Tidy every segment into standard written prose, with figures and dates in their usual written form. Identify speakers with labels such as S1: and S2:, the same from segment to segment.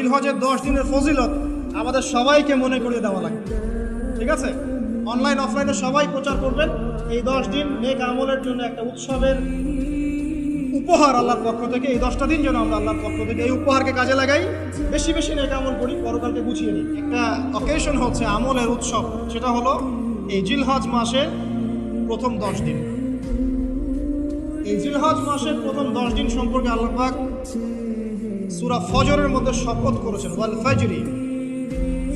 S1: জিলহজের 10 দিনের ফজিলত আমাদের সবাইকে মনে করিয়ে দেওয়া লাগবে। ঠিক আছে, অনলাইন অফলাইনে সবাই প্রচার করবেন। এই 10 দিন নেক আমলের জন্য একটা উৎসবের উপহার আল্লাহর পক্ষ থেকে। এই 10টা দিন যেন আমরা আল্লাহর পক্ষ থেকে এই উপহারকে কাজে লাগাই, বেশি বেশি নেক আমল করি, পরকালকে গুছিয়ে নিই। একটা অকেশন হচ্ছে আমলের উৎসব, সেটা হলো এই জিলহজ মাসের প্রথম 10 দিন। এই জিলহজ মাসের প্রথম 10 দিন সম্পর্কে আল্লাহ পাক সূরা ফজরের মধ্যে শপথ করেছেন, ওয়াল ফাজরি,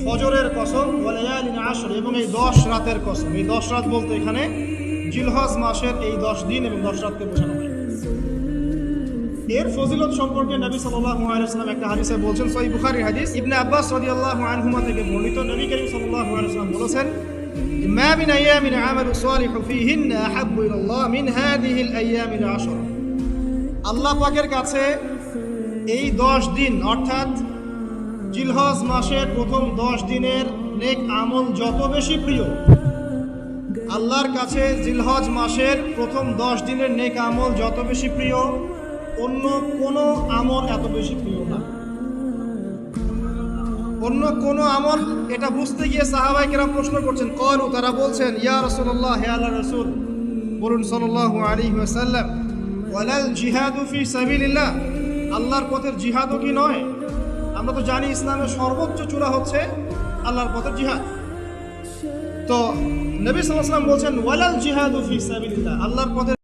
S1: ফজরের কসম, ওয়াল লায়ালিন আশর, এবং এই 10 রাতের কসম। এই 10 রাত বলতে এখানে জিলহজ মাসের এই 10 দিন এবং 10 রাতকে বোঝানো হয়। এর ফজিলত সম্পর্কে নবী সাল্লাল্লাহু আলাইহি ওয়াসাল্লাম একটা হাদিসে বলছেন, সহিহ বুখারীর হাদিস, ইবনে আব্বাস রাদিয়াল্লাহু আনহুমা থেকে বর্ণিত, নবী করিম সাল্লাল্লাহু আলাইহি ওয়াসাল্লাম বলেছেন, মা মিন আইয়ামিন আমালু সালিহু ফীহিন্না আহাব্বু ইলাল্লাহ মিন হাযিহিল আইয়ামিল আশর। আল্লাহ পাকের কাছে এই 10 দিন অর্থাৎ জিলহজ মাসের প্রথম 10 দিনের নেক আমল যত বেশি প্রিয়, আল্লাহর কাছে জিলহজ মাসের প্রথম 10 দিনের নেক আমল যত বেশি প্রিয়, অন্য কোনো আমল এত বেশি প্রিয় না। অন্য কোনো আমল, এটা বুঝতে গিয়ে সাহাবায়ে কেরাম প্রশ্ন করছেন, ক্বালু, তারা বলছেন, ইয়া রাসূলুল্লাহ, হে আল্লাহর রাসূল, বলুন সাল্লাল্লাহু আলাইহি ওয়াসাল্লাম, ওয়ালাল জিহাদু ফি সাবিলিল্লাহ, আল্লাহর পথের জিহাদও কি নয়? আমরা তো জানি ইসলামের সর্বোচ্চ চূড়া হচ্ছে আল্লাহর পথের জিহাদ। তো নবী সাল্লাল্লাহু আলাইহি ওয়াসাল্লাম বলছেন, ওয়ালাল জিহাদু ফি সাবিলিল্লাহ, আল্লাহর পথের